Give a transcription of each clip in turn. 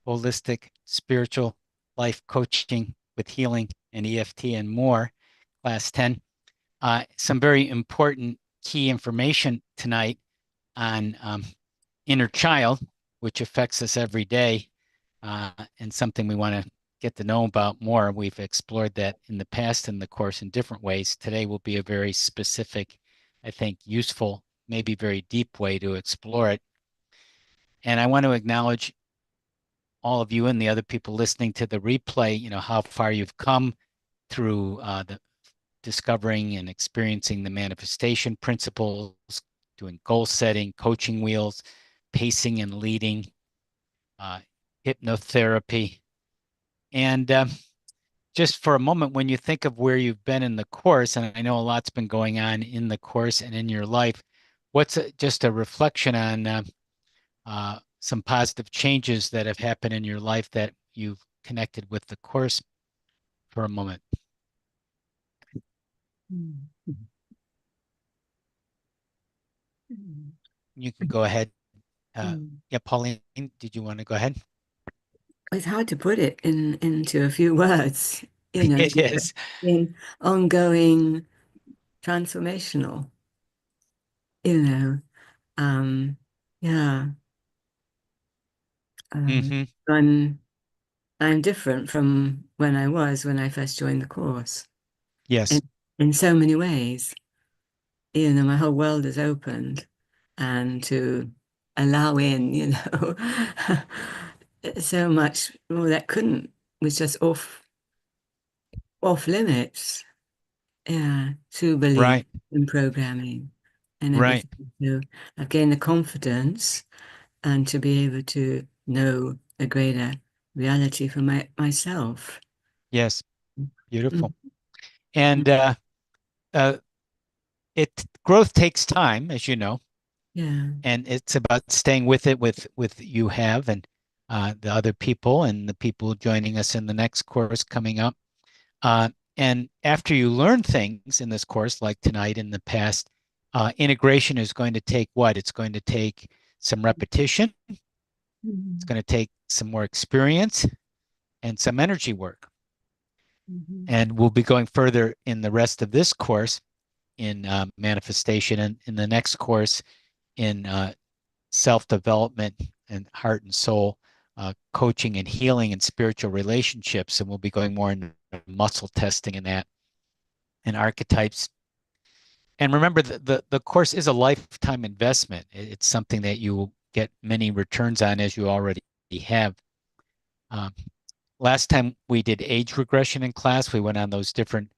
Holistic Spiritual Life Coaching with Healing and EFT and more, Class 10. Some very important key information tonight on inner child, which affects us every day, and something we want to get to know about more. We've explored that in the past in the course in different ways. Today will be a very specific, I think, useful, maybe very deep way to explore it. And I want to acknowledge all of you and the other people listening to the replay, how far you've come through the discovering and experiencing the manifestation principles, doing goal setting, coaching wheels, pacing and leading, hypnotherapy. And just for a moment, when you think of where you've been in the course, and I know a lot's been going on in the course and in your life, what's just a reflection on some positive changes that have happened in your life that you've connected with the course for a moment? You can go ahead. Yeah, Pauline, did you want to go ahead? It's hard to put it into a few words, It is. in ongoing transformational, you know. Um, yeah. Hmm. I'm I'm different from when I first joined the course Yes. in in so many ways. My whole world has opened, and to allow in, so much more that couldn't was just off limits. Yeah, to believe Right. in programming and Right. everything. So I've gained the confidence and to be able to know a greater reality for myself. Yes. Beautiful. Mm. And uh, it growth takes time, as you know, Yeah. and it's about staying with it with you have and the other people and the people joining us in the next course coming up. And after you learn things in this course, like tonight in the past, integration is going to take what? It's going to take some repetition. It's Mhm. going to take some more experience and some energy work. Mhm. And we'll be going further in the rest of this course in manifestation and in the next course in self-development and heart and soul coaching and healing and spiritual relationships. And we'll be going more into muscle testing and that and archetypes. And remember, the course is a lifetime investment. It's something that you will get many returns on, as you already have. Um, Last time we did age regression in class, we went on those different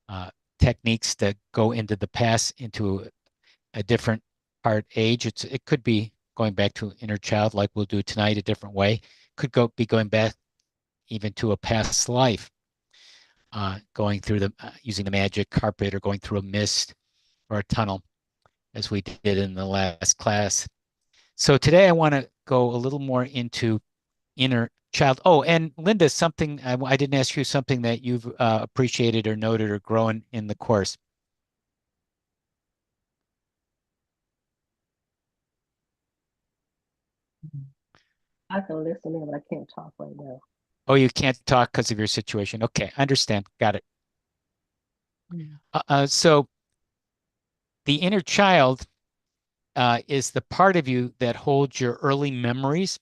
uh, techniques that go into the past, into a different part age. It could be going back to inner child, like we'll do tonight, a different way. Could be going back even to a past life, going through using the magic carpet or going through a mist or a tunnel, as we did in the last class. So today I want to go a little more into inner child. Oh, and Linda, something I didn't ask you, something that you've appreciated or noted or grown in the course. I can listen in, but I can't talk right now. Oh, you can't talk because of your situation. Okay, understand. Got it. Mm. So the inner child is the part of you that holds your early memories,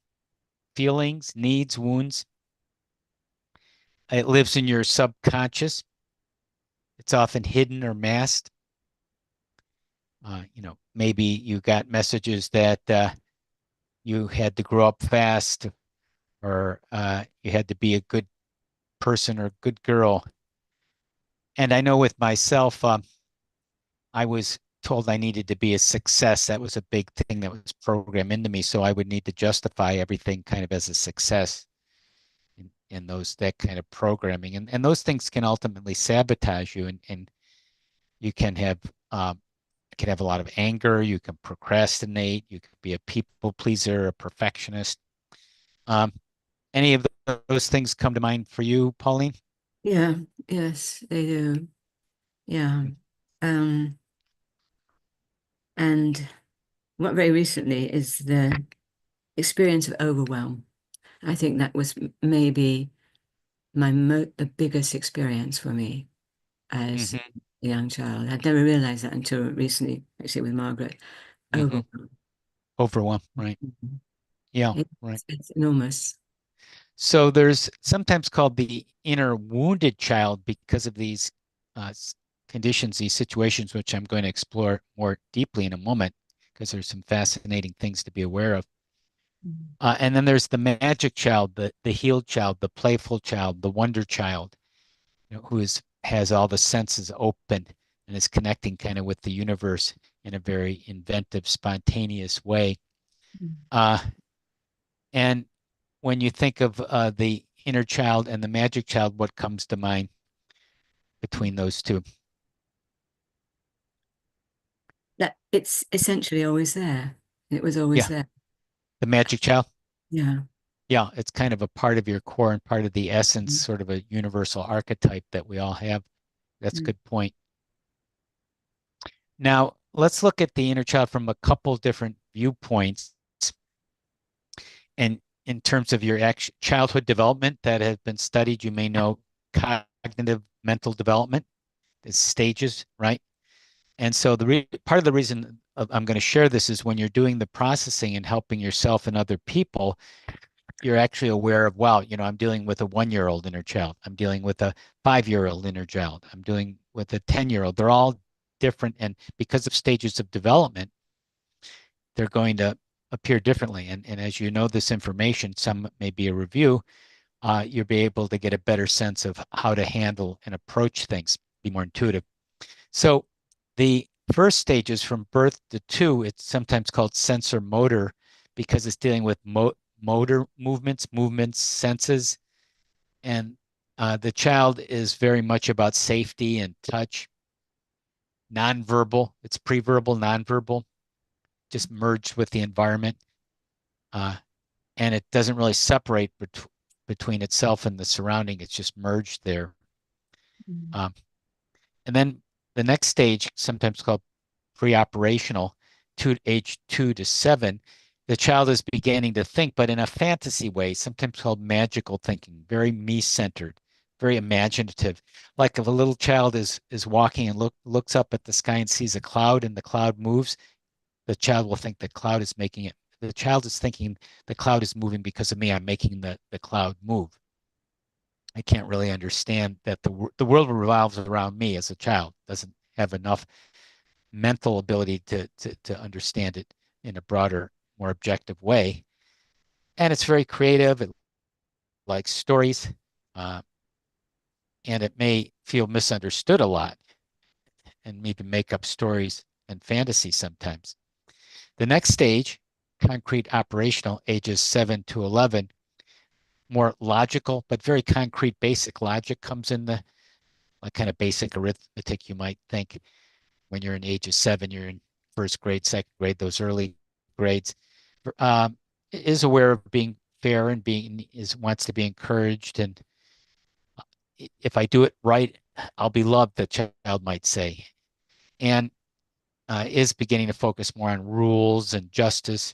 feelings, needs, wounds. It lives in your subconscious. It's often hidden or masked. Maybe you got messages that you had to grow up fast or you had to be a good person or good girl. And I know with myself, I was told I needed to be a success. That was a big thing that was programmed into me. So I would need to justify everything kind of as a success in that kind of programming. And those things can ultimately sabotage you and you um, can have a lot of anger, you can procrastinate, you can be a people pleaser, a perfectionist. Um, any of those things come to mind for you, Pauline? Yeah, yes, they do. Yeah. Um, and what very recently is the experience of overwhelm. I think that was maybe the biggest experience for me as Hmm. a young child. I'd never realized that until recently, actually with Margaret. Hmm. Overwhelm. Overwhelm, right? Mhm. Yeah, right. It's enormous. So there's sometimes called the inner wounded child because of these conditions, these situations, which I'm going to explore more deeply in a moment, because there's some fascinating things to be aware of. Mhm. And then there's the magic child, the healed child, the playful child, the wonder child, who has all the senses open and is connecting kind of with the universe in a very inventive, spontaneous way. Uh, and when you think of the inner child and the magic child, what comes to mind between those two? That it's essentially always there. It was always Yeah, there. the magic child. Yeah. Yeah, it's kind of a part of your core and part of the essence, Mhm. sort of a universal archetype that we all have. That's a Mhm. good point. Now, let's look at the inner child from a couple different viewpoints. And in terms of your childhood development that has been studied, you may know cognitive mental development is stages, right? And so part of the reason I'm going to share this is when you're doing the processing and helping yourself and other people, you're actually aware of, wow, I'm dealing with a 1-year-old inner child. I'm dealing with a 5-year-old inner child. I'm dealing with a 10-year-old. They're all different. And because of stages of development, they're going to appear differently. And as you know this information, some may be a review, you'll be able to get a better sense of how to handle and approach things, be more intuitive. So the first stage is from birth to 2. It's sometimes called sensor motor because it's dealing with motor movements, senses. And the child is very much about safety and touch, nonverbal. It's pre-verbal, nonverbal, just merged with the environment. Uh, and it doesn't really separate between itself and the surrounding. It's just merged there. Mhm. Um, and then the next stage, sometimes called pre-operational, age 2 to 7, the child is beginning to think, but in a fantasy way, sometimes called magical thinking, very me-centered, very imaginative. Like if a little child is walking and looks up at the sky and sees a cloud and the cloud moves, the child will think the cloud is making it. The child is thinking the cloud is moving because of me. I'm making the cloud move. I can't really understand that the world revolves around me as a child. Doesn't have enough mental ability to understand it in a broader, more objective way. And it's very creative. It likes stories, uh, and it may feel misunderstood a lot and maybe make up stories and fantasy sometimes. The next stage, concrete operational, ages 7 to 11, more logical, but very concrete, basic logic comes in the like kind of basic arithmetic you might think when you're in age of 7, you're in first grade, second grade, those early grades. Um, is aware of being fair and wants to be encouraged. And if I do it right, I'll be loved, the child might say. And is beginning to focus more on rules and justice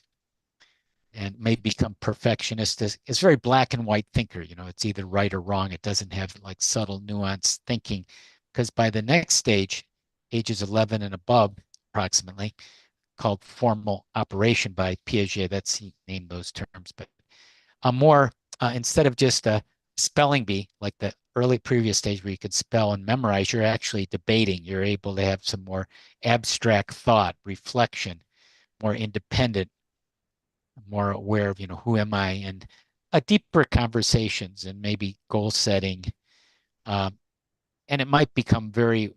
and may become perfectionist. Is very black and white thinker. It's either right or wrong. It doesn't have like subtle nuanced thinking because by the next stage, ages 11 and above, approximately, called formal operation by Piaget. He named those terms, but a more instead of just a spelling bee like the early previous stage where you could spell and memorize, you're actually debating. You're able to have some more abstract thought, reflection, more independent, more aware of, who am I, and a deeper conversations and maybe goal setting. Um, and it might become very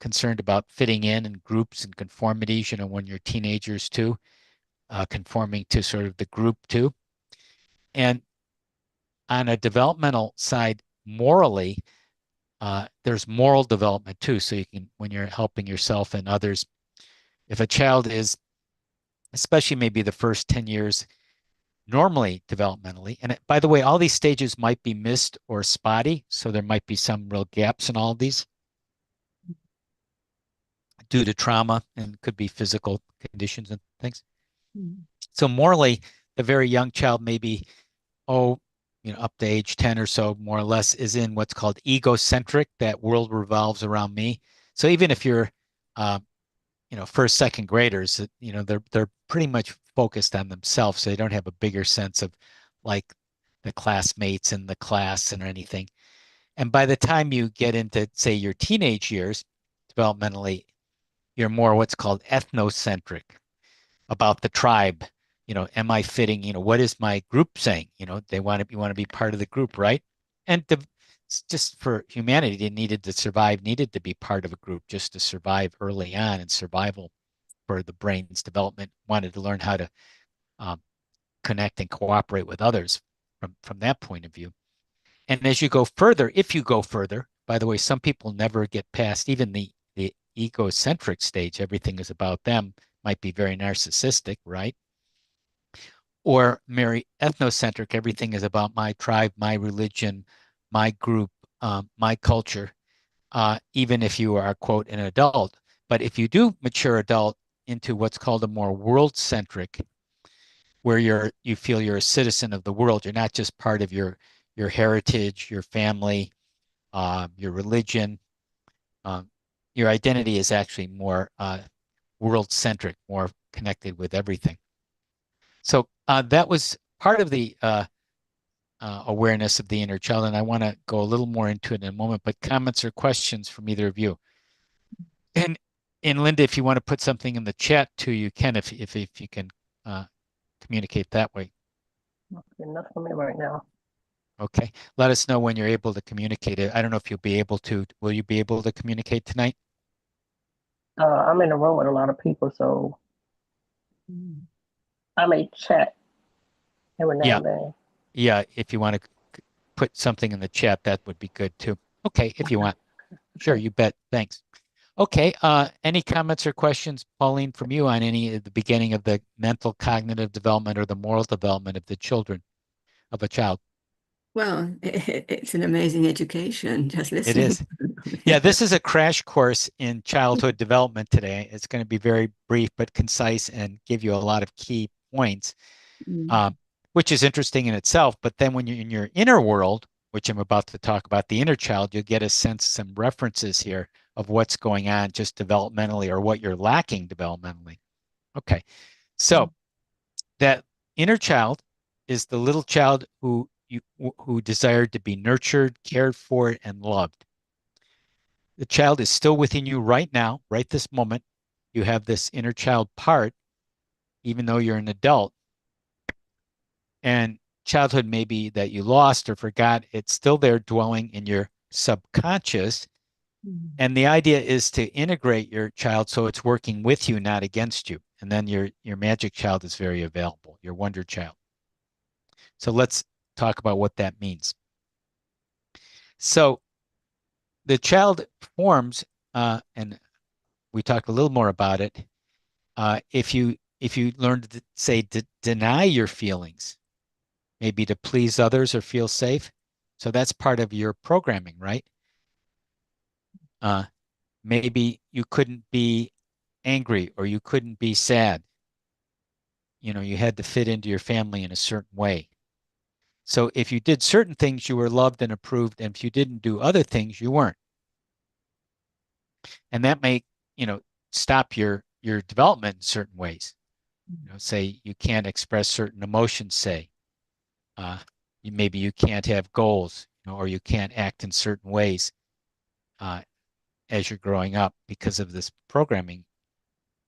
concerned about fitting in groups and conformities, when you're teenagers too, conforming to sort of the group too. And on a developmental side, morally, there's moral development too. So you can, when you're helping yourself and others, if a child is, especially maybe the first 10 years, normally developmentally, and by the way, all these stages might be missed or spotty. So there might be some real gaps in all of these due to trauma and could be physical conditions and things. Mhm. So morally, the very young child may be up to age 10 or so, more or less, is in what's called egocentric, that world revolves around me. So even if you're, uh, first, second graders, they're pretty much focused on themselves. So they don't have a bigger sense of like the classmates in the class and or anything. And by the time you get into, say, your teenage years, developmentally, you're more what's called ethnocentric, about the tribe. Am I fitting? What is my group saying? You want to be part of the group, right? And just for humanity, it needed to survive, needed to be part of a group just to survive early on, and survival for the brain's development, wanted to learn how to um, connect and cooperate with others from that point of view. And as you go further, if you go further, by the way, some people never get past even the egocentric stage. Everything is about them, might be very narcissistic, right? Or very ethnocentric. Everything is about my tribe, my religion, my group, my culture, even if you are, quote, an adult. But if you do mature adult into what's called a more world-centric, where you feel you're a citizen of the world, you're not just part of your heritage, your family, your religion. Um, your identity is actually more world-centric, more connected with everything. So that was part of the awareness of the inner child, and I want to go a little more into it in a moment. But comments or questions from either of you? And Linda, if you want to put something in the chat too, you can, if you can communicate that way. Enough for me right now. Okay. Let us know when you're able to communicate it. I don't know if you'll be able to. Will you be able to communicate tonight? I'm in a room with a lot of people, so I may chat every now and then. Yeah. If you want to put something in the chat, that would be good too. Okay. If you want. Sure. You bet. Thanks. Okay. Any comments or questions, Pauline, from you on any of the beginning of the mental cognitive development or the moral development of the children, of a child? Well, it's an amazing education, just It listening. is. Yeah, this is a crash course in childhood development today. It's going to be very brief but concise and give you a lot of key points, Mm. which is interesting in itself. But then when you're in your inner world, which I'm about to talk about, the inner child, you'll get a sense, some references here of what's going on just developmentally or what you're lacking developmentally. Okay, so that inner child is the little child who desired to be nurtured, cared for, and loved. The child is still within you right now, right this moment. You have this inner child part, even though you're an adult. And childhood maybe that you lost or forgot, it's still there dwelling in your subconscious. And the idea is to integrate your child so it's working with you, not against you. And then your magic child is very available, your wonder child. So let's talk about what that means. So the child forms, and we talked a little more about it. If you learn to say deny your feelings, maybe to please others or feel safe, so that's part of your programming, right? Maybe you couldn't be angry or you couldn't be sad. You had to fit into your family in a certain way. So if you did certain things, you were loved and approved, and if you didn't do other things, you weren't. And that may, stop your development in certain ways. Say you can't express certain emotions, say. Maybe you can't have goals, or you can't act in certain ways as you're growing up because of this programming.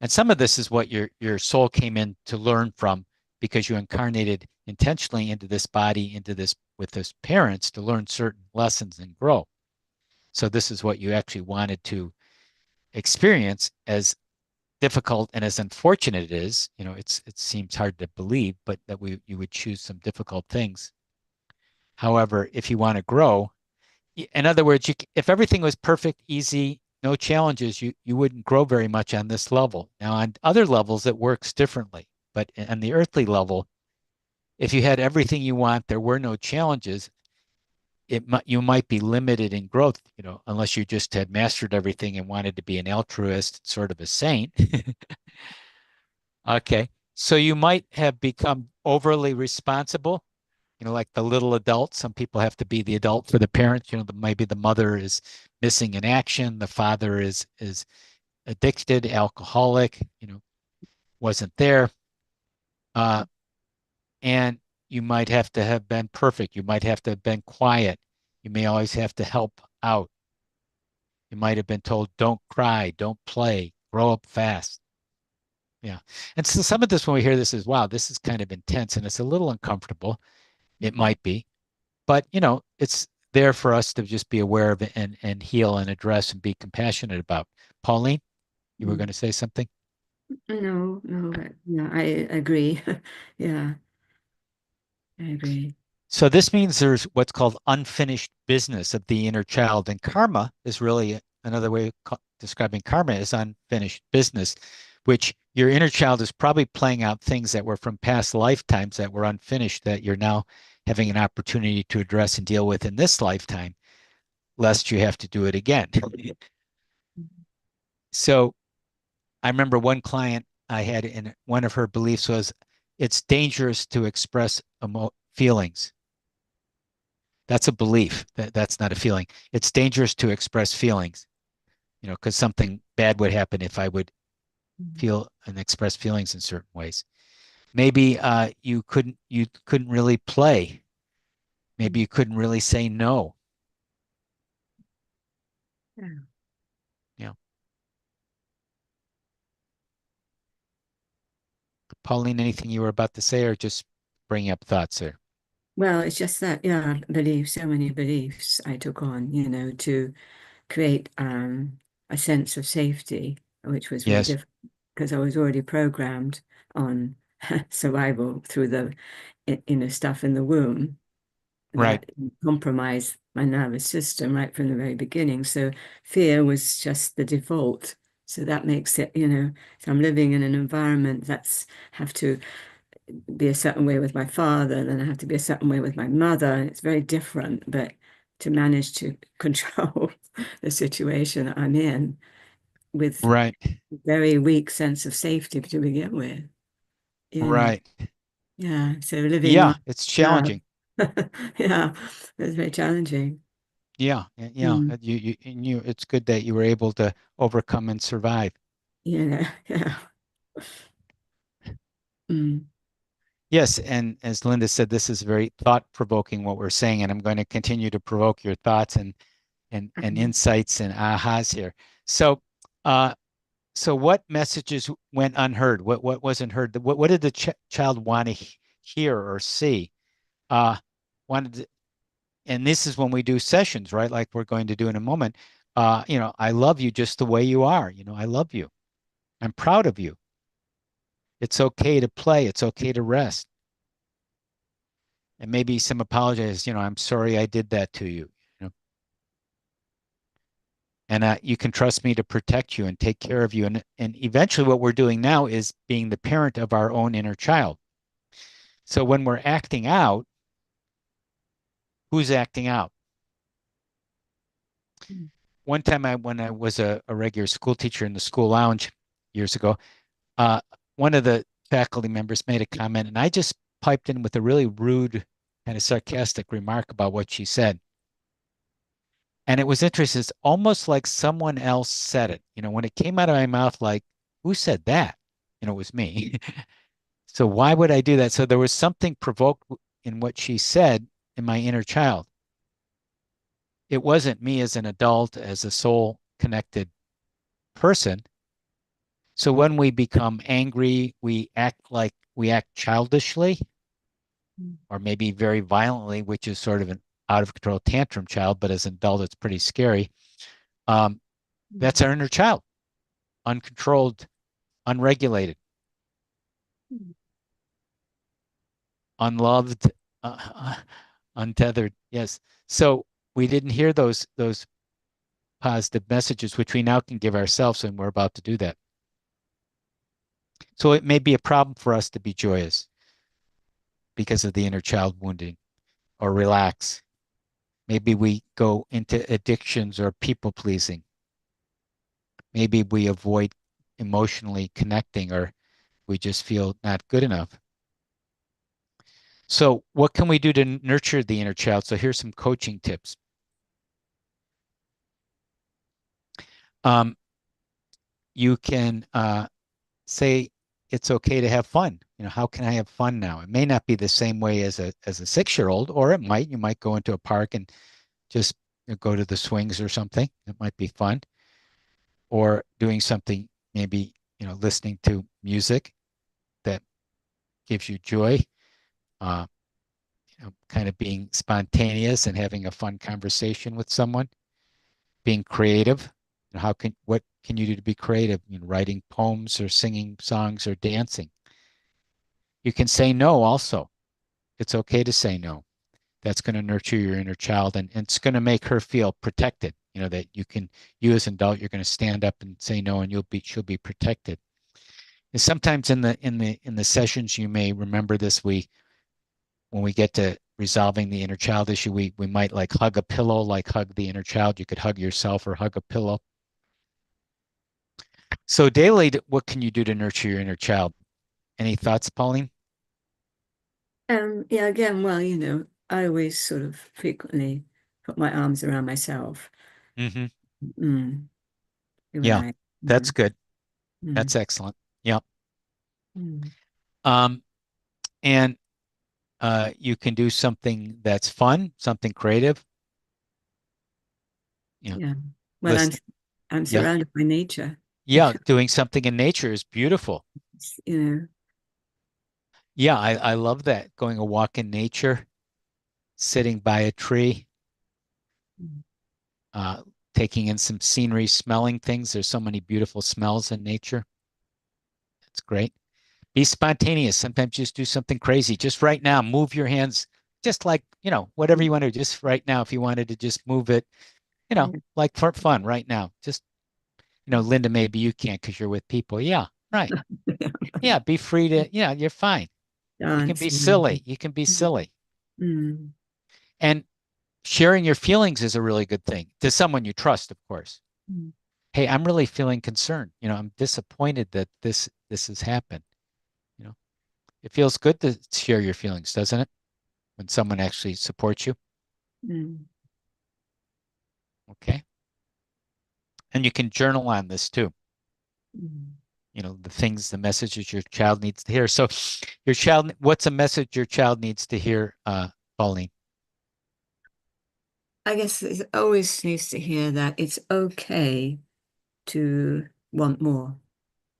And some of this is what your soul came in to learn from, because you incarnated intentionally into this body, into this with this parents to learn certain lessons and grow. So this is what you actually wanted to experience, as difficult and as unfortunate it is. It seems hard to believe, but that you would choose some difficult things. However, if you want to grow, in other words, if everything was perfect, easy, no challenges, you wouldn't grow very much on this level. Now, on other levels, it works differently. But on the earthly level, if you had everything you want, there were no challenges, you might be limited in growth, unless you just had mastered everything and wanted to be an altruist, sort of a saint. Okay. So you might have become overly responsible, like the little adult. Some people have to be the adult for the parents. Maybe the mother is missing in action, the father is addicted, alcoholic, wasn't there. And you might have to have been perfect. You might have to have been quiet. You may always have to help out. You might have been told, don't cry, don't play, grow up fast. Yeah. And so some of this, when we hear this, is wow, this is kind of intense and it's a little uncomfortable. It might be, but it's there for us to just be aware of it and heal and address and be compassionate about. Pauline, you were Mm. going to say something? No, I agree. Yeah, I agree. So this means there's what's called unfinished business of the inner child, and karma is really another way of describing karma is unfinished business, which your inner child is probably playing out things that were from past lifetimes that were unfinished that you're now having an opportunity to address and deal with in this lifetime, lest you have to do it again. So I remember one client I had, and one of her beliefs was it's dangerous to express feelings. That's a belief. That's not a feeling. It's dangerous to express feelings, because something bad would happen if I would feel and express feelings in certain ways. Maybe you couldn't really play. Maybe you couldn't really say no. Yeah. Yeah. Pauline, anything you were about to say, or just bring up thoughts there? Well, it's just that, yeah, beliefs, so many beliefs I took on, to create a sense of safety, which was very Yes. different because I was already programmed on survival through the stuff in the womb Right. that compromised my nervous system right from the very beginning. So fear was just the default. So that makes it, so I'm living in an environment that's have to be a certain way with my father, and then I have to be a certain way with my mother, and it's very different. But to manage to control the situation that I'm in with Right. very weak sense of safety to begin with, you know. Right. Yeah. So living Yeah. on It's love. challenging. Yeah, it's very challenging. Yeah. Yeah. Mm, It's good that you were able to overcome and survive. yeah. Mm, Yes, and as Linda said, this is very thought-provoking what we're saying, and I'm going to continue to provoke your thoughts and insights and ahas here. So, uh, so what messages went unheard? What wasn't heard? What did the child want to hear or see? Uh, wanted to, and this is when we do sessions, right? Like we're going to do in a moment. I love you just the way you are. I love you. I'm proud of you. It's okay to play. It's okay to rest. And maybe some apologize, I'm sorry I did that to you, and you can trust me to protect you and take care of you. And eventually what we're doing now is being the parent of our own inner child. So when we're acting out, who's acting out? mm, One time when I was a regular school teacher in the school lounge years ago, uh, one of the faculty members made a comment, and I just piped in with a really rude, kind of sarcastic remark about what she said. And it was interesting. It's almost like someone else said it. When it came out of my mouth, like, who said that? It was me. So why would I do that? So there was something provoked in what she said in my inner child. It wasn't me as an adult, as a soul connected person. So when we become angry, we act childishly mm, or maybe very violently, which is sort of an out of control tantrum child, but as an adult, it's pretty scary. Um, mm, that's our inner child, uncontrolled, unregulated, mm, unloved, untethered. Yes. So we didn't hear those positive messages, which we now can give ourselves, and we're about to do that. So it may be a problem for us to be joyous because of the inner child wounding, or relax. Maybe we go into addictions or people pleasing. Maybe we avoid emotionally connecting, or we just feel not good enough. So what can we do to nurture the inner child? So here's some coaching tips. You can say it's okay to have fun. How can I have fun now? It may not be the same way as a 6-year-old, or it might. You might go into a park and just go to the swings or something. It might be fun. Or doing something, maybe, listening to music that gives you joy. Uh, kind of being spontaneous and having a fun conversation with someone. Being creative. What can you do to be creative? Writing poems or singing songs or dancing. You can say no also. It's okay to say no. That's going to nurture your inner child, and it's going to make her feel protected. That you as an adult, you're going to stand up and say no, and she'll be protected. And sometimes in the sessions, you may remember this, when we get to resolving the inner child issue, we might like hug a pillow, like hug the inner child. You could hug yourself or hug a pillow. So daily, what can you do to nurture your inner child? Any thoughts, Pauline? Yeah, again, well, I always sort of frequently put my arms around myself. Mm-hmm. Mm, when Yeah, I, that's good. mm, That's excellent. Yeah. mm, Um, and you can do something that's fun, something creative. You know, yeah. Well, listen. I'm Yeah. surrounded by nature. Yeah, doing something in nature is beautiful. It's, you know, Yeah, I love that. Going a walk in nature, sitting by a tree, mm, uh, taking in some scenery, smelling things. There's so many beautiful smells in nature. It's great. Be spontaneous. Sometimes just do something crazy. Just right now, move your hands, just like, whatever you want to do. Just right now, if you wanted to just move it, yeah. like for fun right now. Just, Linda, maybe you can't because you're with people. Yeah, right. Yeah, be free to, you're fine. You can be Dancing. silly. You can be Mm, silly. mm, And sharing your feelings is a really good thing to someone you trust, of course. mm, Hey, I'm really feeling concerned. I'm disappointed that this has happened. You know, it feels good to share your feelings, doesn't it? When someone actually supports you. mm, Okay. And you can journal on this too. mm. The messages your child needs to hear. So what's a message your child needs to hear, Pauline? I guess it always needs to hear that it's okay to want more.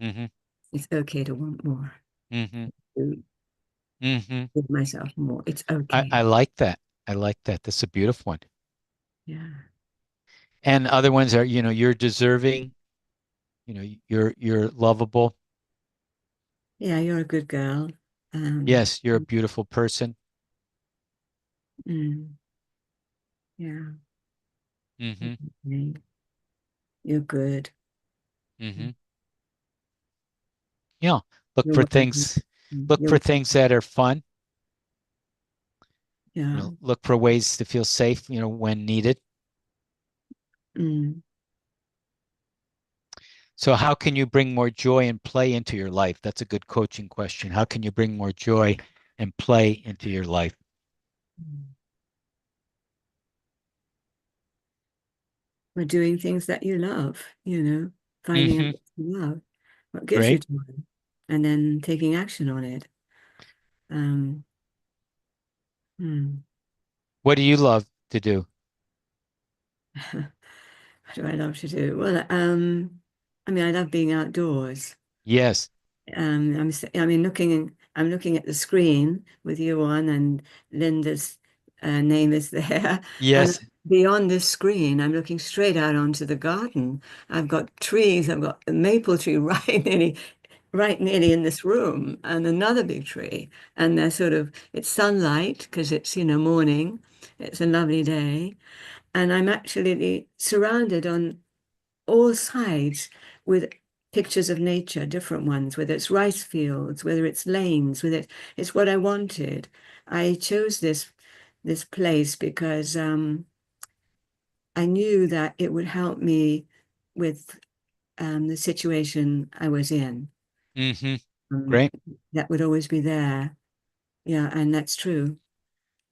Mm-hmm. It's okay to want more. Mm-hmm. To Mm-hmm. give myself more. It's I okay. like that. I like that. That's a beautiful one. Yeah. And other ones are, you're deserving, you're lovable. Yeah, you're a good girl. Um, Yes, you're a beautiful person. mm, yeah. Mm-hmm. Okay. You're good. Mm-hmm. Yeah. Look You're for welcome. things, look You're for things that are fun. yeah. Look for ways to feel safe, when needed. Mm. So how can you bring more joy and play into your life? That's a good coaching question. How can you bring more joy and play into your life? Mm. We're doing things that you love, finding out Mm-hmm. what you love, what gives you Great. joy, and then taking action on it. Um, hmm. What do you love to do? What do I love to do? Well, I mean, I love being outdoors. Yes. I'm looking at the screen with you on, and Linda's name is there. And Yes. beyond this screen, I'm looking straight out onto the garden. I've got trees. I've got a maple tree right nearly in this room, and another big tree. And it's sunlight because it's, morning. It's a lovely day. And I'm actually surrounded on all sides with pictures of nature, different ones, whether it's rice fields, whether it's lanes, whether it's what I wanted. I chose this place because I knew that it would help me with the situation I was in. Mm-hmm. Um, Great. that would always be there. Yeah, and that's true.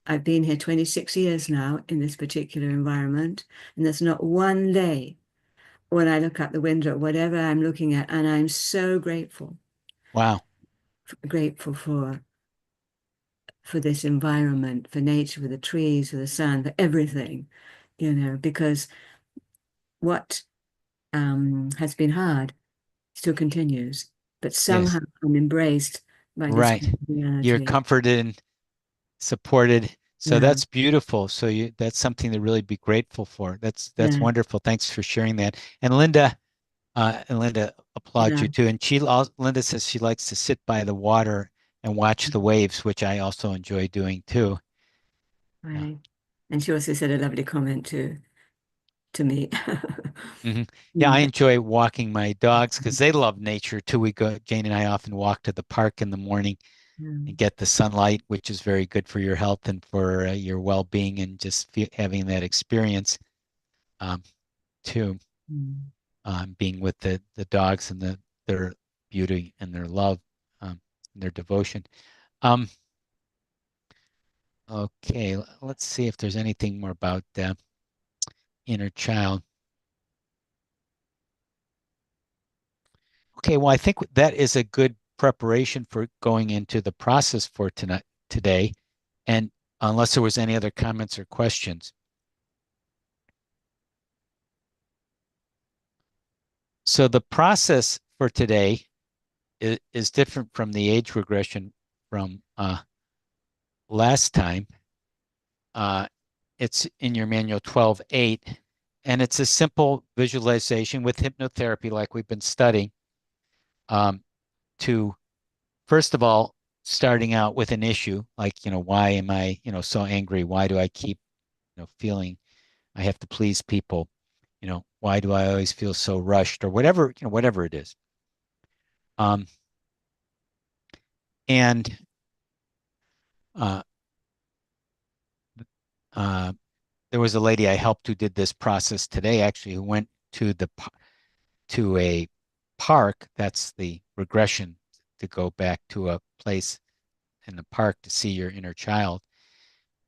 I've been here 26 years now in this particular environment, and there's not one day when I look out the window, whatever I'm looking at, and I'm so Wow. grateful for this environment, for nature, for the trees, for the sun, for everything, because what has been hard still continues, but Yes. somehow I'm embraced by this Right. You're reality. comforted and supported. So Yeah, that's beautiful. So that's something to really be grateful for. That's yeah, wonderful. Thanks for sharing that. And Linda applauds yeah, you too. And Linda says she likes to sit by the water and watch the waves, which I also enjoy doing too. Yeah. right. And she also said a lovely comment to me. hmm Yeah, I Mm, enjoy walking my dogs because they love nature too. Jane and I often walk to the park in the morning and mm, get the sunlight, which is very good for your health and for your well-being and just having that experience um, too, mm. being with the dogs and their beauty and their love and their devotion. Um, okay, let's see if there's anything more about inner child. Okay, well, I think that is a good preparation for going into the process for today. And unless there was any other comments or questions. So the process for today is different from the age regression from last time. Uh, it's in your manual 12.8, and it's a simple visualization with hypnotherapy like we've been studying um, to, first of all, starting out with an issue like, why am I, so angry? Why do I keep, feeling I have to please people? Why do I always feel so rushed or whatever, whatever it is. Um, and uh, uh, there was a lady I helped who did this process today, actually, who went to a park. That's the regression, to go back to a place in the park to see your inner child.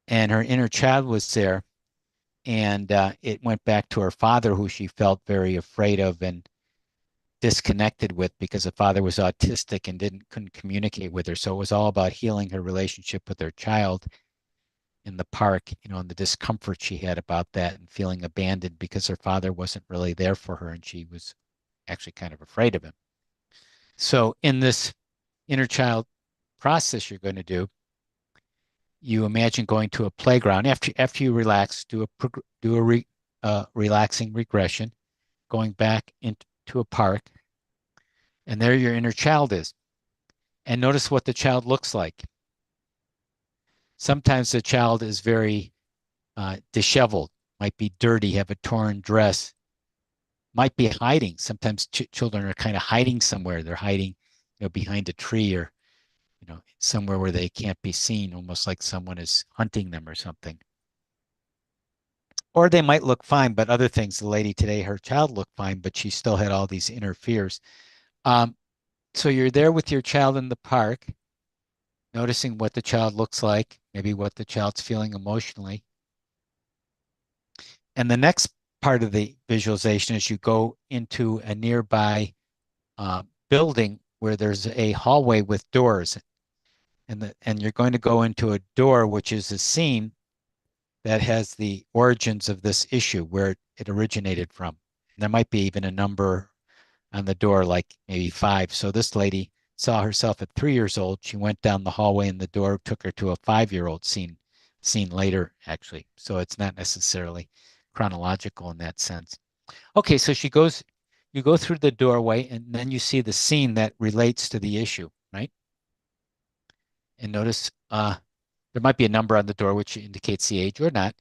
And her inner child was there, and it went back to her father, who she felt very afraid of and disconnected with because the father was autistic and couldn't communicate with her. So it was all about healing her relationship with her child in the park, and the discomfort she had about that and feeling abandoned because her father wasn't really there for her and she was actually kind of afraid of him. So in this inner child process you're going to do, you imagine going to a playground after you relax, relaxing regression, going back into a park, and there your inner child is. And notice what the child looks like. Sometimes the child is very disheveled, might be dirty, have a torn dress, might be hiding. Sometimes children are kind of hiding somewhere. They're hiding, behind a tree or, somewhere where they can't be seen, almost like someone is hunting them or something. Or they might look fine, but other things. The lady today, her child looked fine, but she still had all these inner fears. Um, so you're there with your child in the park, noticing what the child looks like, maybe what the child's feeling emotionally. And the next part of the visualization is you go into a nearby building where there's a hallway with doors, and you're going to go into a door which is a scene that has the origins of this issue, where it originated from. And there might be even a number on the door, like maybe 5. So this lady saw herself at 3 years old. She went down the hallway and the door took her to a 5-year-old seen later, actually. So it's not necessarily chronological in that sense. Okay, so you go through the doorway and then you see the scene that relates to the issue, right? And notice there might be a number on the door which indicates the age or not.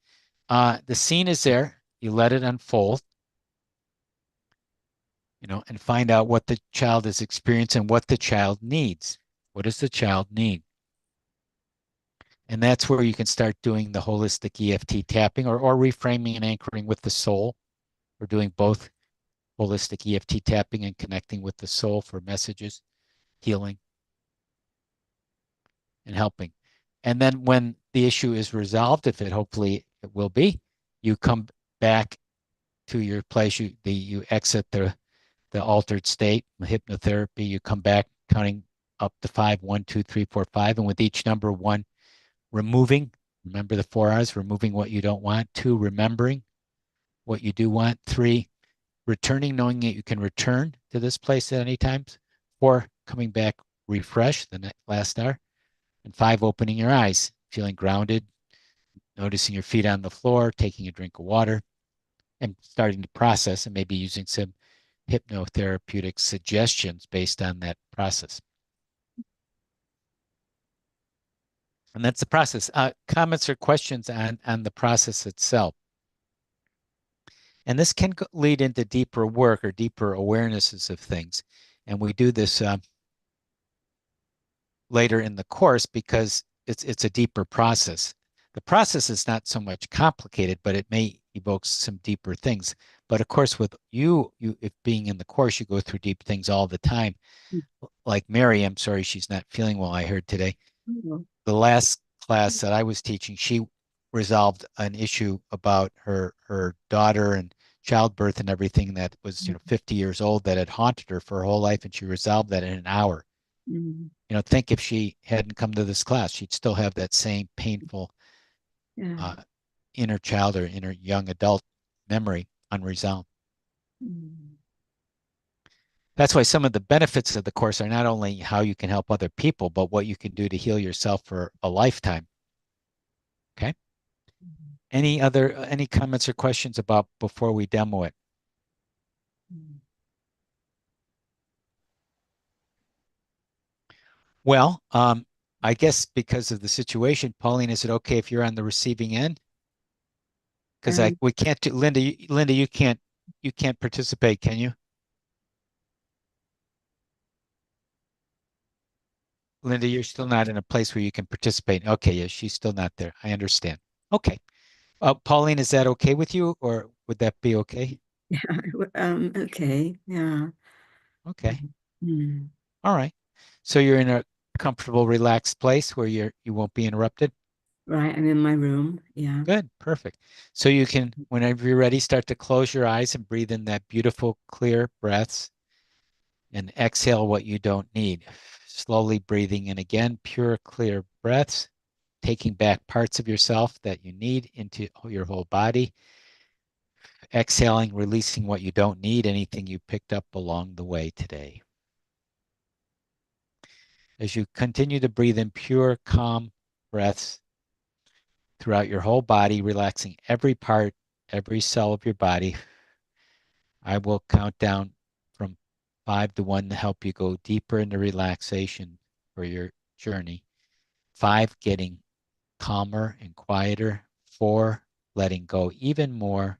The scene is there. You let it unfold, and find out what the child is experiencing, what the child needs. What does the child need? And that's where you can start doing the holistic EFT tapping or reframing and anchoring with the soul. We're doing both holistic EFT tapping and connecting with the soul for messages, healing, and helping. And then when the issue is resolved, if it hopefully it will be, you come back to your place. You exit the altered state, the hypnotherapy. You come back counting up to 5, 1, 2, 3, 4, 5, and with each number, 1, removing. Remember the 4 R's: removing what you don't want. 2, remembering what you do want. 3, returning, knowing that you can return to this place at any time. 4, coming back refreshed, the last R. And 5, opening your eyes, feeling grounded, noticing your feet on the floor, taking a drink of water, and starting to process and maybe using some hypnotherapeutic suggestions based on that process. And that's the process. Comments or questions on the process itself. And this can lead into deeper work or deeper awarenesses of things. And we do this later in the course because it's a deeper process. The process is not so much complicated, but it may evoke some deeper things. But of course, with you if being in the course, you go through deep things all the time. Like Mary, I'm sorry she's not feeling well, I heard today. The last class that I was teaching, she resolved an issue about her daughter and childbirth and everything that was 50 years old that had haunted her for her whole life, and she resolved that in an hour. Think if she hadn't come to this class, she'd still have that same painful inner child or inner young adult memory unresolved. That's why some of the benefits of the course are not only how you can help other people, but what you can do to heal yourself for a lifetime. Okay. Any comments or questions about before we demo it? Well, I guess because of the situation, Pauline, is it okay if you're on the receiving end? Because we can't do Linda, you can't participate, can you? Linda, you're still not in a place where you can participate. Okay, yeah, she's still not there. I understand. Okay. Pauline, is that okay with you, or would that be okay? Okay, yeah. Okay. All right. So you're in a comfortable, relaxed place where you won't be interrupted? Right, I'm in my room, yeah. Good, perfect. So you can, whenever you're ready, start to close your eyes and breathe in that beautiful, clear breaths and exhale what you don't need. Slowly breathing in again, pure, clear breaths, taking back parts of yourself that you need into your whole body. Exhaling, releasing what you don't need, anything you picked up along the way today. As you continue to breathe in pure, calm breaths throughout your whole body, relaxing every part, every cell of your body, I will count down from 5 to 1 to help you go deeper into relaxation for your journey. 5, getting calmer and quieter. 4, letting go even more.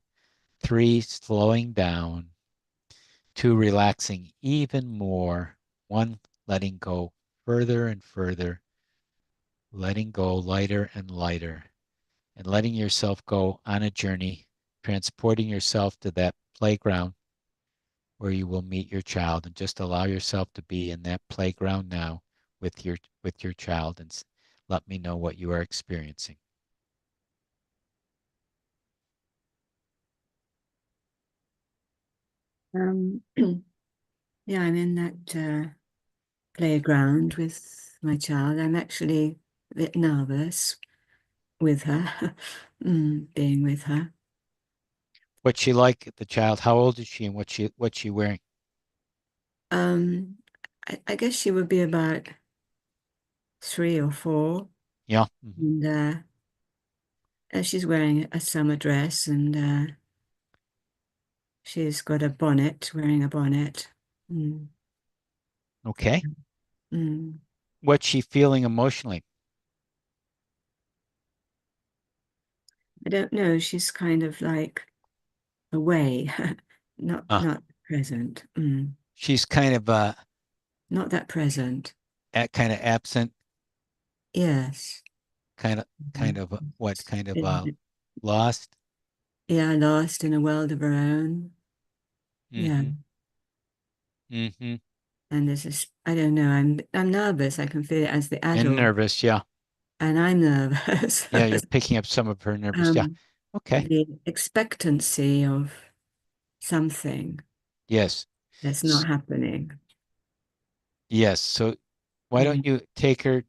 3, slowing down. 2, relaxing even more. 1, letting go further and further. Letting go lighter and lighter. And letting yourself go on a journey, transporting yourself to that playground where you will meet your child, and just allow yourself to be in that playground now with your child, and let me know what you are experiencing. Yeah, I'm in that playground with my child. I'm actually a bit nervous with her, being with her. What's she like, the child? How old is she, and what's she wearing? I guess she would be about 3 or 4. Yeah. And she's wearing a summer dress, and she's got a bonnet, wearing a bonnet. Okay. Mm. What's she feeling emotionally? I don't know. She's kind of like away, not present. She's kind of Not that present. kind of absent, Yes. kind of what kind of In- lost. Yeah, lost in a world of her own. Yeah. And there's this, I don't know, I'm nervous. I can feel it as the And adult. nervous, yeah. and I'm nervous. Yeah, you're picking up some of her nervous. Yeah. Um, Okay. the expectancy of something Yes. that's S- not happening. Yes. So why Yeah. don't you take her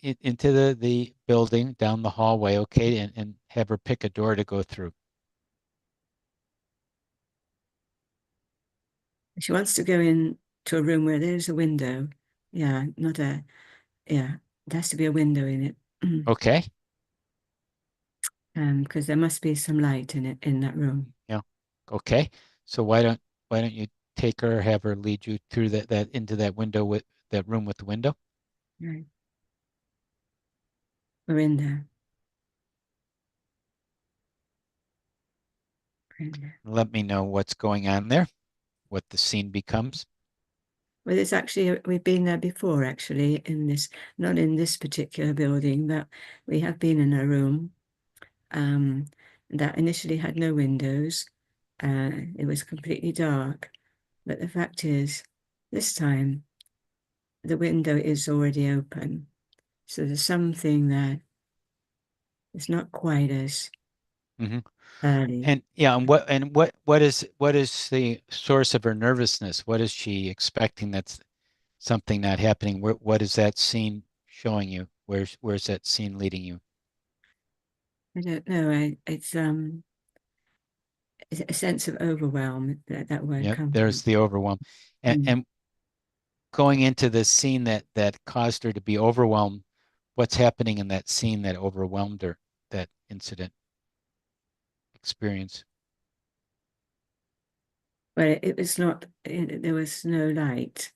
into the building down the hallway, okay, and have her pick a door to go through. She wants to go in to a room where there's a window. Yeah, not a, yeah, there has to be a window in it. Okay. Because there must be some light in it in that room. Yeah. Okay. So why don't you take her, have her lead you through that into that window with that room with the window? Right. We're in there. We're in there. Let me know what's going on there, what the scene becomes. Well, it's actually, we've been there before, actually, in this, not in this particular building, but we have been in a room that initially had no windows. It was completely dark. But the fact is, this time, the window is already open. So there's something that is not quite as Hmm. early. And yeah, and what is the source of her nervousness? What is she expecting that's something not happening? What is that scene showing you? Where's that scene leading you? I don't know. It's a sense of overwhelm that word Yeah, comes there's from. the overwhelm. And, Mm. and going into this scene that caused her to be overwhelmed, what's happening in that scene that overwhelmed her, that incident experience? But it was not, there was no light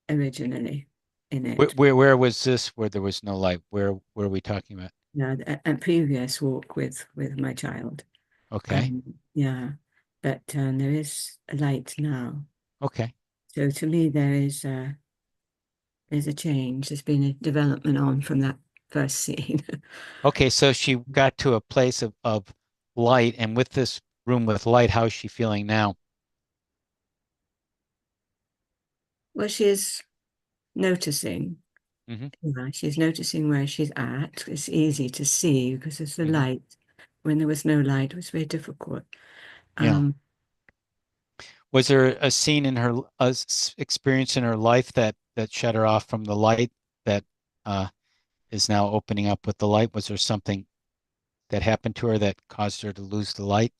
originally in Where, it. where was this where there was no light? Where are we talking about? No, a previous walk with my child. Okay. Yeah, but there is a light now. Okay. So to me, there's a change. There's been a development on from that first scene. Okay, so she got to a place of light, and with this room with light, how is she feeling now? Well, she is noticing. Hmm. Yeah, she's noticing where she's at. It's easy to see because there's the Hmm. light. When there was no light, it was very difficult. Yeah. Um, Was there a scene in her experience in her life that shut her off from the light that uh, is now opening up with the light? Was there something that happened to her that caused her to lose the light?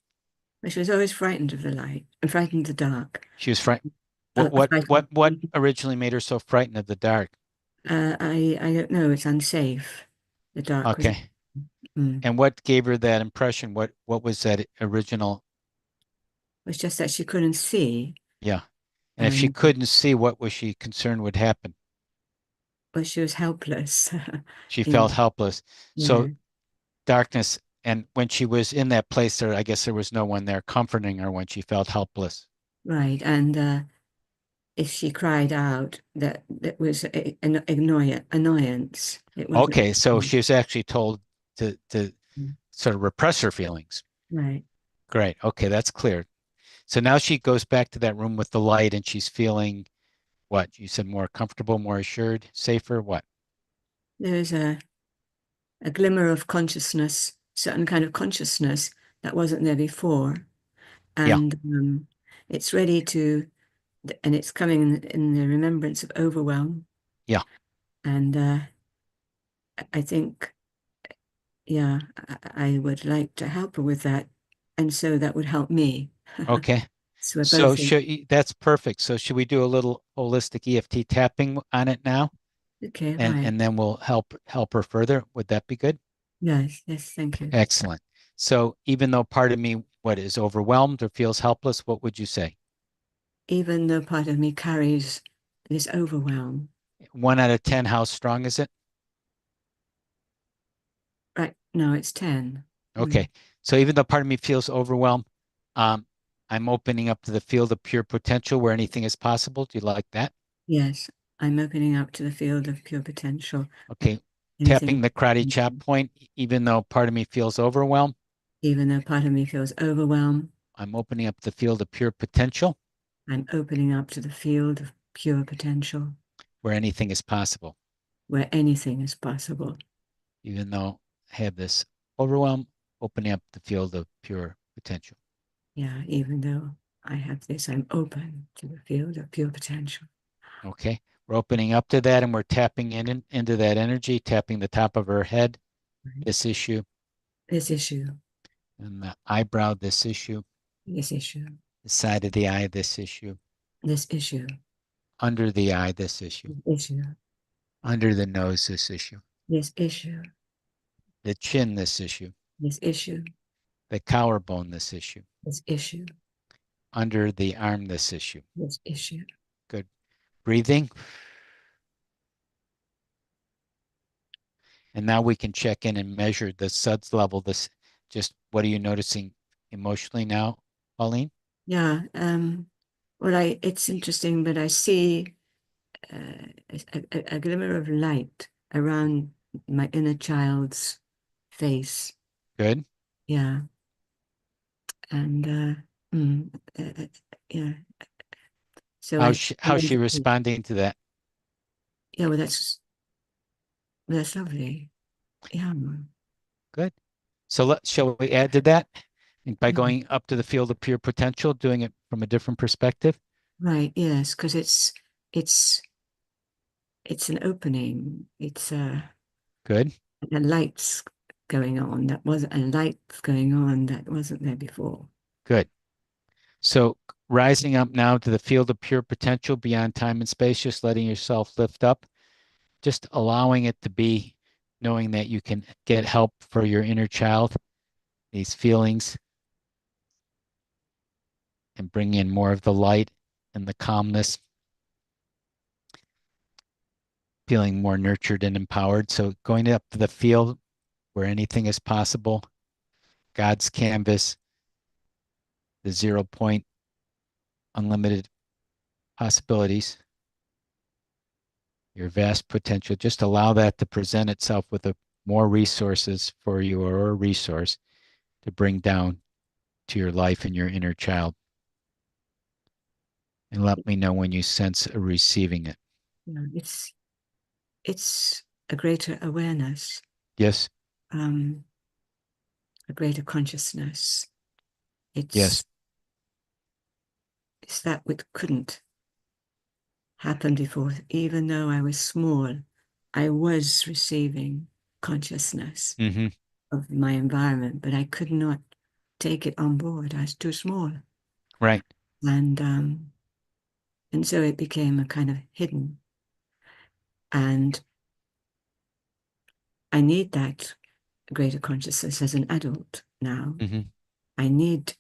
but she was always frightened of the light and frightened of the dark. She was frightened. What Frightened. originally made her so frightened of the dark? I don't know. It's unsafe. The dark was. Okay. Mm. And what gave her that impression? What was that original? It was just that she couldn't see, Yeah. And if she and couldn't see, what was she concerned would happen? well, she was helpless. She felt In helpless. yeah, So darkness, and when she was in that place there, I guess there was no one there comforting her when she felt helpless. right. And if she cried out, that was an annoyance. It wasn't Okay, so she was actually told to sort of repress her feelings. right. Great. Okay, that's clear. So now she goes back to that room with the light and she's feeling what? You said more comfortable, more assured, safer, what? There's a glimmer of consciousness, certain kind of consciousness that wasn't there before, Yeah. and it's ready to, and it's coming in the remembrance of overwhelm, Yeah. and I think, yeah, I would like to help her with that, and so that would help me. Okay. So we're So both in. that's perfect. So should we do a little holistic EFT tapping on it now? Okay, And right. and then we'll help her further. Would that be good? Yes, yes, thank you. Excellent. So even though part of me what is overwhelmed or feels helpless, what would you say? Even though part of me carries this overwhelm, 1 out of 10, how strong is it? right? No, it's 10. Okay. So even though part of me feels overwhelmed, um, I'm opening up to the field of pure potential where anything is possible. Do you like that? Yes, I'm opening up to the field of pure potential. Okay. Anything, Tapping the karate chop point, even though part of me feels overwhelmed, even though part of me feels overwhelmed, I'm opening up the field of pure potential I'm opening up to the field of pure potential where anything is possible. where anything is possible. even though I have this overwhelm, opening up the field of pure potential. Yeah, even though I have this, I'm open to the field of pure potential. Okay. We're opening up to that and we're tapping into that energy, tapping the top of her head, Right? this issue, This issue, and the eyebrow, this issue, this issue, the side of the eye, this issue, this issue, under the eye, this issue, this issue, under the nose, this issue, this issue, the chin, this issue, this issue, the collarbone, this issue, this issue, under the arm, this issue. this issue. Good. Breathing. And now we can check in and measure the SUDS level. This, just what are you noticing emotionally now, Pauline? Yeah, well, it's interesting, but I see a glimmer of light around my inner child's face. Good. Yeah. And yeah. So How's she responding to that? Yeah, well, that's lovely. Yeah. Good. So shall we add to that? And by Yeah. going up to the field of pure potential, doing it from a different perspective? Right, yes, because it's an opening. It's Good. a light's going on. That wasn't a light's going on that wasn't there before. Good. So rising up now to the field of pure potential beyond time and space, just letting yourself lift up, just allowing it to be, knowing that you can get help for your inner child, these feelings, and bring in more of the light and the calmness, feeling more nurtured and empowered. So going up to the field where anything is possible, God's canvas, the 0 point, unlimited possibilities, your vast potential. Just allow that to present itself with more resources for you, or a resource to bring down to your life and your inner child. And let me know when you sense a receiving it. Yeah, it's a greater awareness, Yes. A greater consciousness. Yes. It's that which couldn't happen before. Even though I was small, I was receiving consciousness of my environment, but I could not take it on board. I was too small. Right. And so it became a kind of hidden. And I need that greater consciousness as an adult now. I need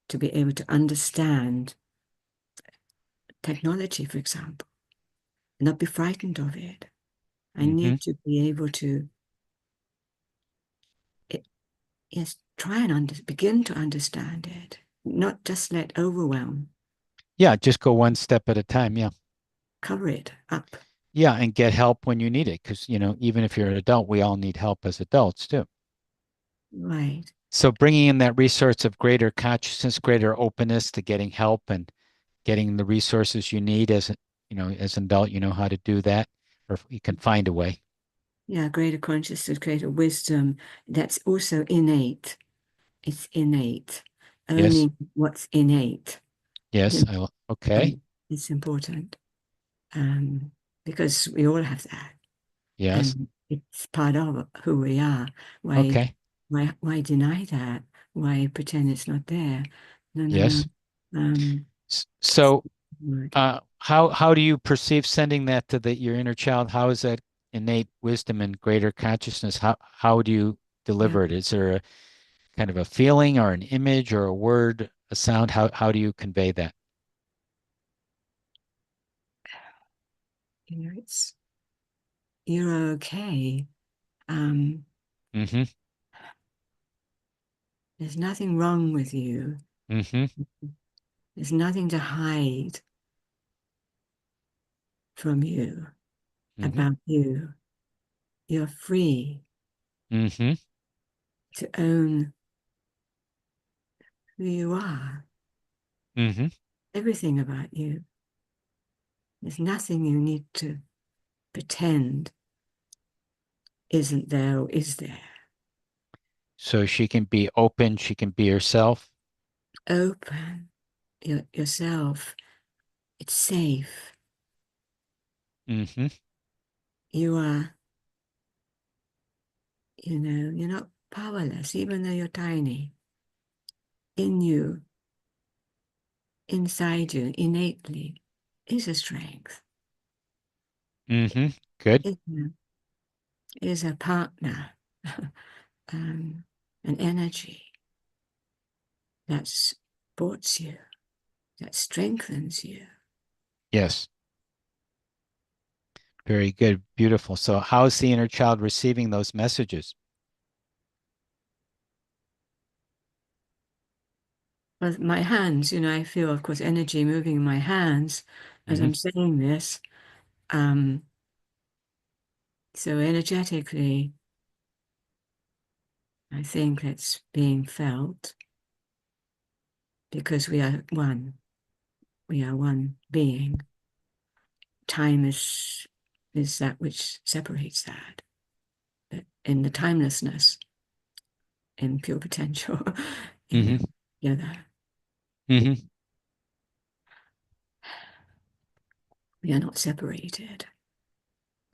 to be able to understand technology, for example, and not be frightened of it. I need to be able to try and begin to understand it, not just let overwhelm. Yeah, just go one step at a time. Yeah. Cover it up. Yeah, and get help when you need it, because, even if you're an adult, we all need help as adults too. Right. So bringing in that resource of greater consciousness, greater openness to getting help and getting the resources you need as an adult, you know how to do that, or you can find a way. Yeah, greater consciousness, greater wisdom. That's also innate. It's innate. Owning what's innate. Yes. Okay. It's important. Because we all have that. Yes. And it's part of who we are. Okay. Why deny that? Why pretend it's not there? No. Yes. So, how do you perceive sending that to your inner child? How is that innate wisdom and greater consciousness? How do you deliver it? Is there a kind of a feeling or an image or a word, a sound? How do you convey that? You're okay. There's nothing wrong with you. There's nothing to hide from you, about you. You're free to own who you are. Everything about you. There's nothing you need to pretend isn't there or is there. So she can be open, she can be herself. Open yourself. It's safe. Mm-hmm. You are, you're not powerless, even though you're tiny. In you, inside you, innately, is a strength. Mm-hmm. Good. Is a partner, an energy that supports you, that strengthens you. Yes. Very good. Beautiful. So how's the inner child receiving those messages? Well, my hands, I feel, of course, energy moving in my hands as Mm-hmm. I'm saying this. Um, so energetically, I think it's being felt because we are one. We are one being. Time is that which separates that. But in the timelessness, in pure potential, Mm-hmm. together, Mm-hmm. we are not separated.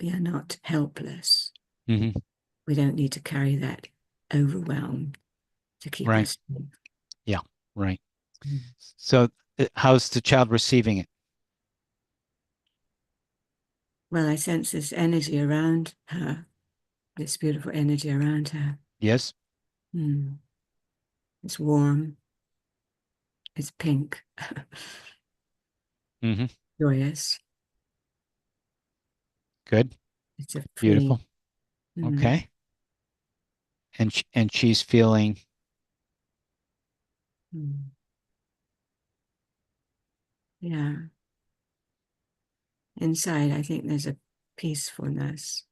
We are not helpless. Mm-hmm. We don't need to carry that overwhelm to keep Right. us safe. Yeah. Right. Mm. So how's the child receiving it? Well, I sense this energy around her, this beautiful energy around her. Yes. Mm. It's warm, it's pink, Mm-hmm. joyous. Good. It's a free. Beautiful. Mm. Okay. And she's feeling Mm. Yeah. Inside, I think there's a peacefulness,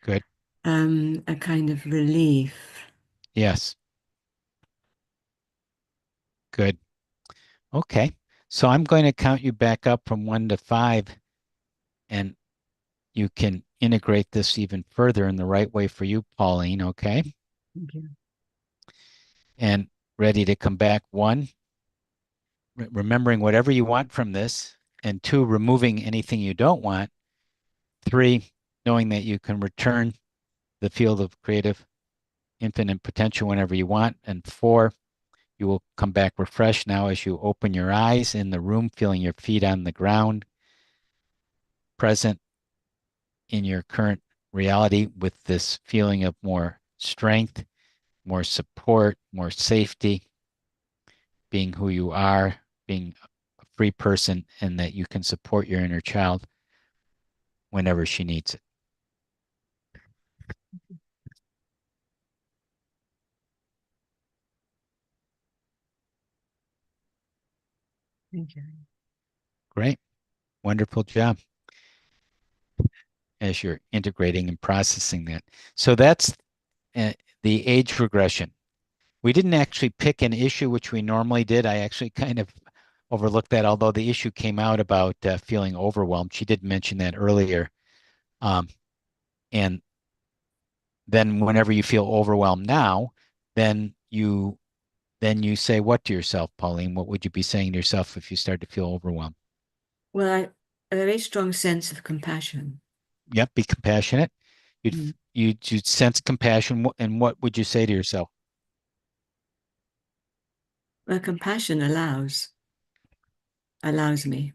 good. a kind of relief. Yes. Good. Okay. So I'm going to count you back up from 1 to 5, and you can integrate this even further in the right way for you, Pauline. Okay. Thank you. And ready to come back. 1, remembering whatever you want from this, and 2, removing anything you don't want. 3, knowing that you can return the field of creative infinite potential whenever you want. And 4, you will come back refreshed now as you open your eyes in the room, feeling your feet on the ground, present in your current reality with this feeling of more strength, more support, more safety, being who you are, being a free person, and that you can support your inner child whenever she needs it. Thank you. Great. Wonderful job as you're integrating and processing that. So that's the age regression. We didn't actually pick an issue, which we normally did. I actually kind of overlooked that, although the issue came out about feeling overwhelmed. She did mention that earlier. Um, and then whenever you feel overwhelmed now, then you say what to yourself, Pauline? What would you be saying to yourself if you start to feel overwhelmed? Well, a very strong sense of compassion. Yep, be compassionate. Mm. You'd sense compassion, and what would you say to yourself? Well, compassion allows me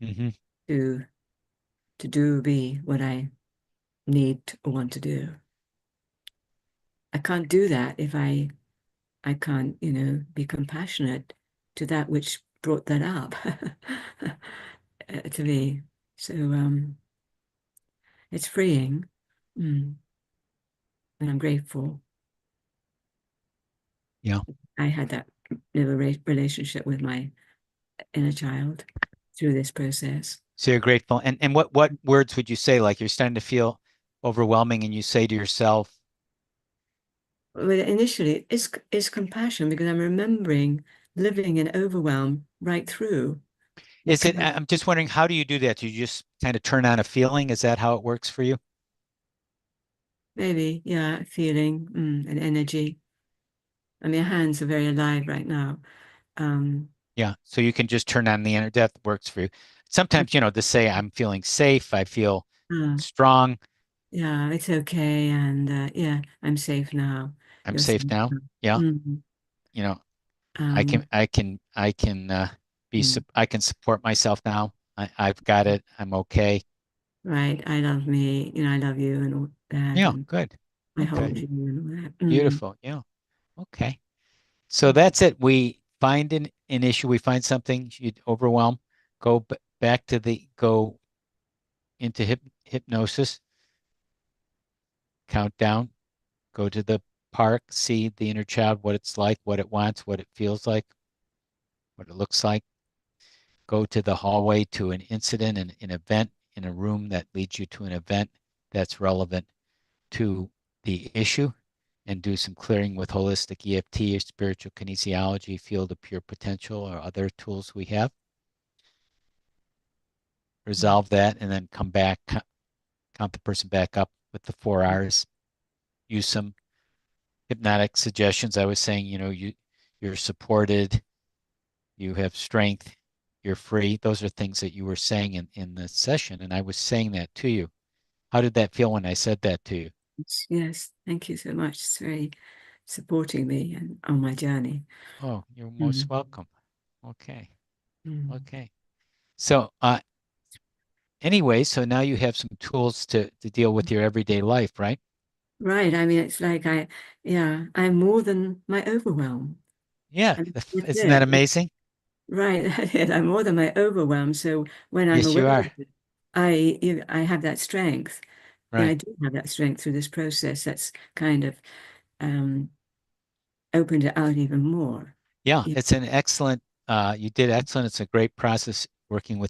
Mm-hmm. to be what I need or want to do. I can't do that if I can't, be compassionate to that which brought that up to me. So it's freeing, and I'm grateful. Yeah. I had that little relationship with my inner child through this process. So you're grateful. And what words would you say? Like you're starting to feel overwhelming, and you say to yourself, Well, initially, it's compassion because I'm remembering living in overwhelm right through. is it? I'm just wondering, how do you do that? Do you just kind of turn on a feeling? Is that how it works for you? maybe, yeah, feeling and energy. I mean, hands are very alive right now. Yeah. So you can just turn on the inner that works for you. Sometimes, you know, to say I'm feeling safe, I feel uh, strong, yeah, it's okay, and yeah, I'm safe now. I'm You're safe safe now. now. Yeah. Mm, You know, um, I can mm, I can support myself now. I've got it. I'm okay. right. I love me, I love you and all that, Yeah, and good. I Okay. hold you and all that. Beautiful. Yeah. Okay. So Mm. that's it. We find an issue, we find something you overwhelm, back to go into hypnosis, count down, go to the park, see the inner child, what it's like, what it wants, what it feels like, what it looks like. Go to the hallway to an incident, an event in a room that leads you to an event that's relevant to the issue, and do some clearing with holistic EFT or spiritual kinesiology, field of pure potential, or other tools we have. Resolve that, and then come back, count the person back up with the 4 R's. Use some hypnotic suggestions. I was saying, you're supported, you have strength, you're free. Those are things that you were saying in the session, and I was saying that to you. How did that feel when I said that to you? Yes, thank you so much. It's very supporting me and on my journey. Oh, you're Mm, most welcome. Okay. mm. Okay. So, anyway, so now you have some tools to deal with your everyday life, right? Right. I mean, it's like yeah, I'm more than my overwhelm. Yeah. And that's Isn't that it. amazing? Right. That's it. I'm more than my overwhelm. So when I'm Yes, aware you are. of it, I have that strength. Yeah, I Right. do have that strength through this process that's kind of um opened it out even more. Yeah, Yeah. it's an excellent, you did excellent. It's a great process working with